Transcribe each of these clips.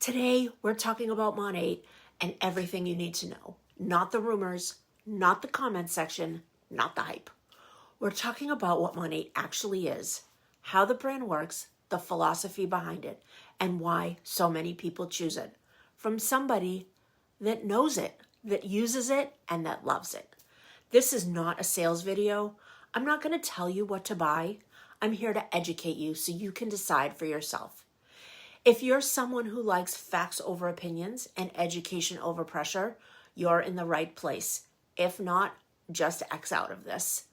Today, we're talking about MONAT and everything you need to know. Not the rumors, not the comment section, not the hype. We're talking about what MONAT actually is, how the brand works, the philosophy behind it, and why so many people choose it. From somebody that knows it, that uses it, and that loves it. This is not a sales video. I'm not going to tell you what to buy. I'm here to educate you so you can decide for yourself. If you're someone who likes facts over opinions and education over pressure, you're in the right place. If not, just X out of this.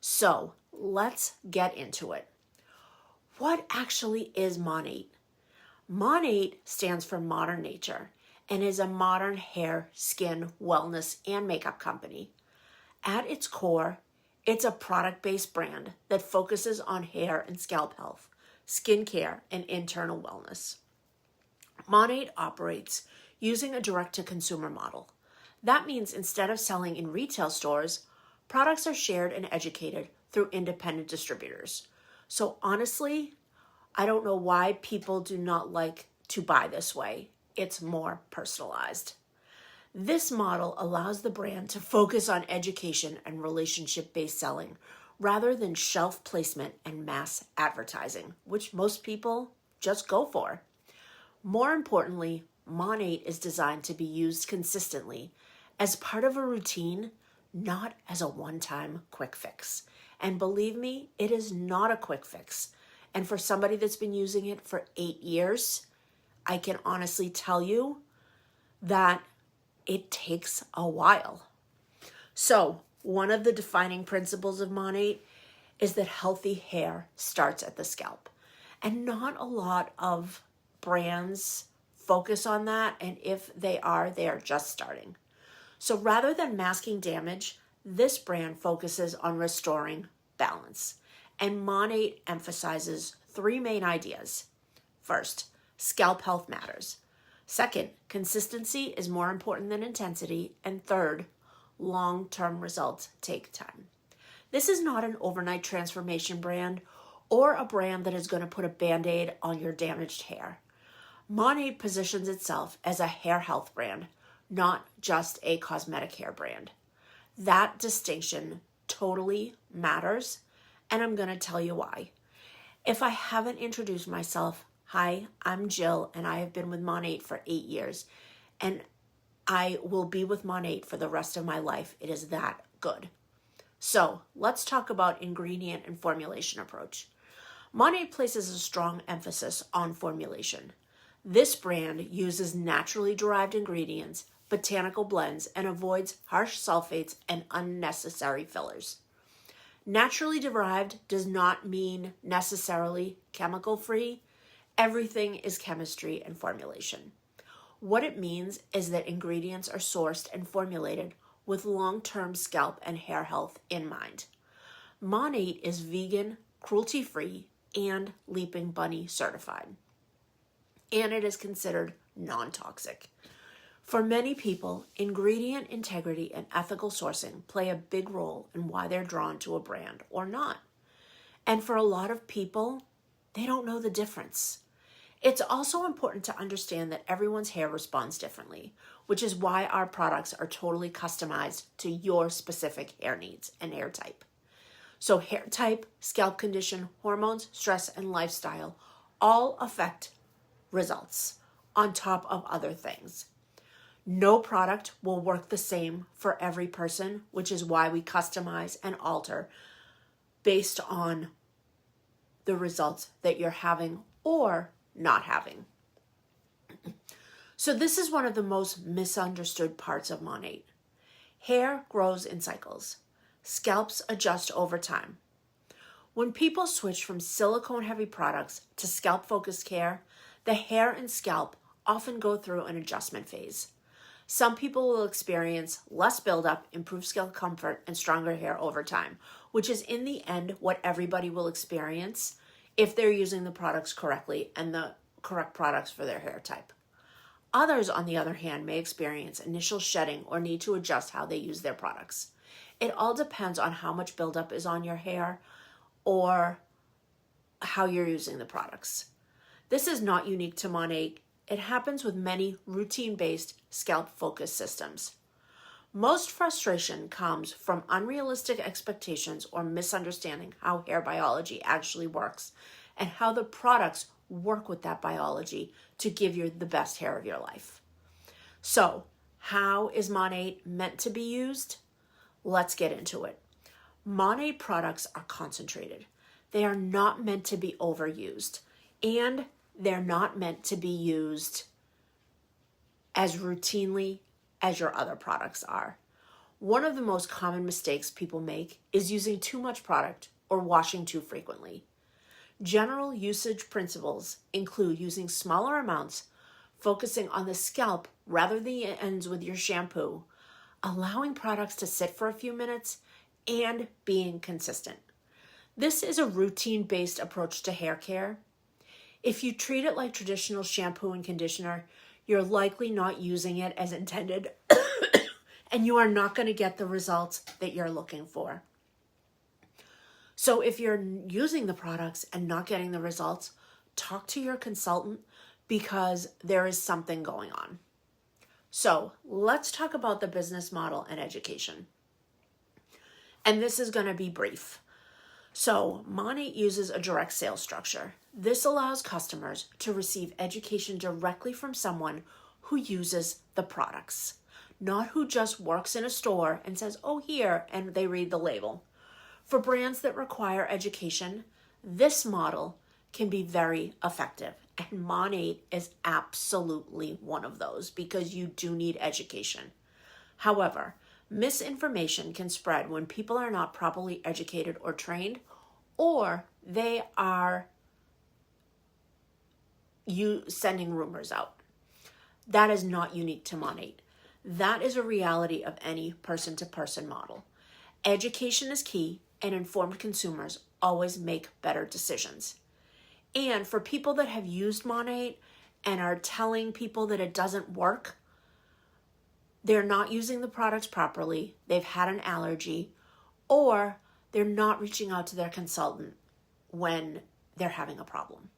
So let's get into it. What actually is MONAT? MONAT stands for Modern Nature and is a modern hair, skin, wellness, and makeup company. At its core, it's a product-based brand that focuses on hair and scalp health, skincare, and internal wellness. MONAT operates using a direct-to-consumer model. That means instead of selling in retail stores, products are shared and educated through independent distributors. So honestly, I don't know why people do not like to buy this way. It's more personalized. This model allows the brand to focus on education and relationship-based selling rather than shelf placement and mass advertising, which most people just go for. More importantly, MONAT is designed to be used consistently as part of a routine, not as a one-time quick fix. And believe me, it is not a quick fix. And for somebody that's been using it for 8 years, I can honestly tell you that it takes a while. So one of the defining principles of MONAT is that healthy hair starts at the scalp. And not a lot of brands focus on that. And if they are just starting. So rather than masking damage, this brand focuses on restoring balance. And MONAT emphasizes 3 main ideas. First, scalp health matters. Second, consistency is more important than intensity. And third, long-term results take time. This is not an overnight transformation brand or a brand that is going to put a Band-Aid on your damaged hair. MONAT positions itself as a hair health brand, not just a cosmetic hair brand. That distinction totally matters, and I'm going to tell you why. If I haven't introduced myself, hi, I'm Jill, and I have been with MONAT for 8 years, and I will be with MONAT for the rest of my life. It is that good. So let's talk about ingredient and formulation approach. MONAT places a strong emphasis on formulation. This brand uses naturally derived ingredients, botanical blends, and avoids harsh sulfates and unnecessary fillers. Naturally derived does not mean necessarily chemical-free. Everything is chemistry and formulation. What it means is that ingredients are sourced and formulated with long-term scalp and hair health in mind. MONAT is vegan, cruelty-free, and Leaping Bunny certified. And it is considered non-toxic. For many people, ingredient integrity and ethical sourcing play a big role in why they're drawn to a brand or not. And for a lot of people, they don't know the difference. It's also important to understand that everyone's hair responds differently, which is why our products are totally customized to your specific hair needs and hair type. So hair type, scalp condition, hormones, stress, and lifestyle all affect results on top of other things. No product will work the same for every person, which is why we customize and alter based on the results that you're having or not having. So this is one of the most misunderstood parts of MONAT. Hair grows in cycles. Scalps adjust over time. When people switch from silicone-heavy products to scalp-focused care, the hair and scalp often go through an adjustment phase. Some people will experience less buildup, improved scalp comfort, and stronger hair over time, which is in the end what everybody will experience if they're using the products correctly and the correct products for their hair type. Others, on the other hand, may experience initial shedding or need to adjust how they use their products. It all depends on how much buildup is on your hair or how you're using the products. This is not unique to MONAT. it happens with many routine-based scalp-focused systems. Most frustration comes from unrealistic expectations or misunderstanding how hair biology actually works and how the products work with that biology to give you the best hair of your life. So, how is MONAT meant to be used? Let's get into it. MONAT products are concentrated. They are not meant to be overused, and they're not meant to be used as routinely as your other products are. One of the most common mistakes people make is using too much product or washing too frequently. General usage principles include using smaller amounts, focusing on the scalp rather than the ends with your shampoo, allowing products to sit for a few minutes, and being consistent. This is a routine-based approach to hair care. If you treat it like traditional shampoo and conditioner, you're likely not using it as intended and you are not going to get the results that you're looking for. So if you're using the products and not getting the results, talk to your consultant because there is something going on. So let's talk about the business model and education. And this is going to be brief. So MONAT uses a direct sales structure. This allows customers to receive education directly from someone who uses the products, not who just works in a store and says, oh, here, and they read the label. For brands that require education, this model can be very effective. And MONAT is absolutely one of those because you do need education. However, misinformation can spread when people are not properly educated or trained, or they are sending rumors out. That is not unique to MONAT. That is a reality of any person-to-person model. Education is key, and informed consumers always make better decisions. And for people that have used MONAT and are telling people that it doesn't work, they're not using the products properly, they've had an allergy, or they're not reaching out to their consultant when they're having a problem.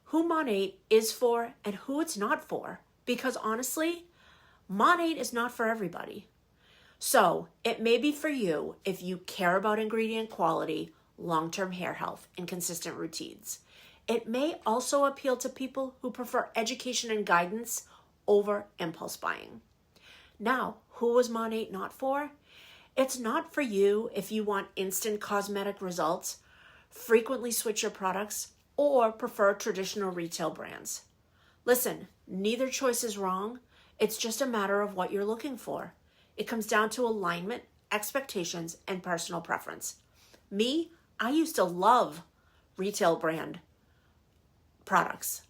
Who MONAT is for and who it's not for, because honestly, MONAT is not for everybody. So it may be for you if you care about ingredient quality, long-term hair health, and consistent routines. It may also appeal to people who prefer education and guidance over impulse buying. Now, who is MONAT not for? It's not for you if you want instant cosmetic results, frequently switch your products, or prefer traditional retail brands. Listen, neither choice is wrong. It's just a matter of what you're looking for. It comes down to alignment, expectations, and personal preference. Me, I used to love retail brand products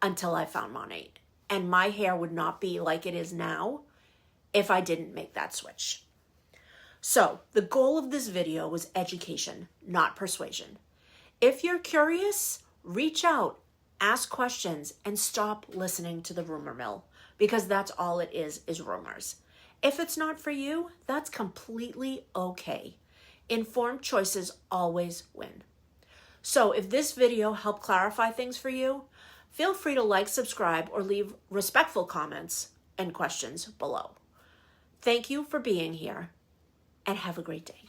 until I found MONAT. And my hair would not be like it is now if I didn't make that switch. So the goal of this video was education, not persuasion. If you're curious, reach out, ask questions, and stop listening to the rumor mill, because that's all it is rumors. If it's not for you, that's completely okay. Informed choices always win. So if this video helped clarify things for you, feel free to like, subscribe, or leave respectful comments and questions below. Thank you for being here, and have a great day.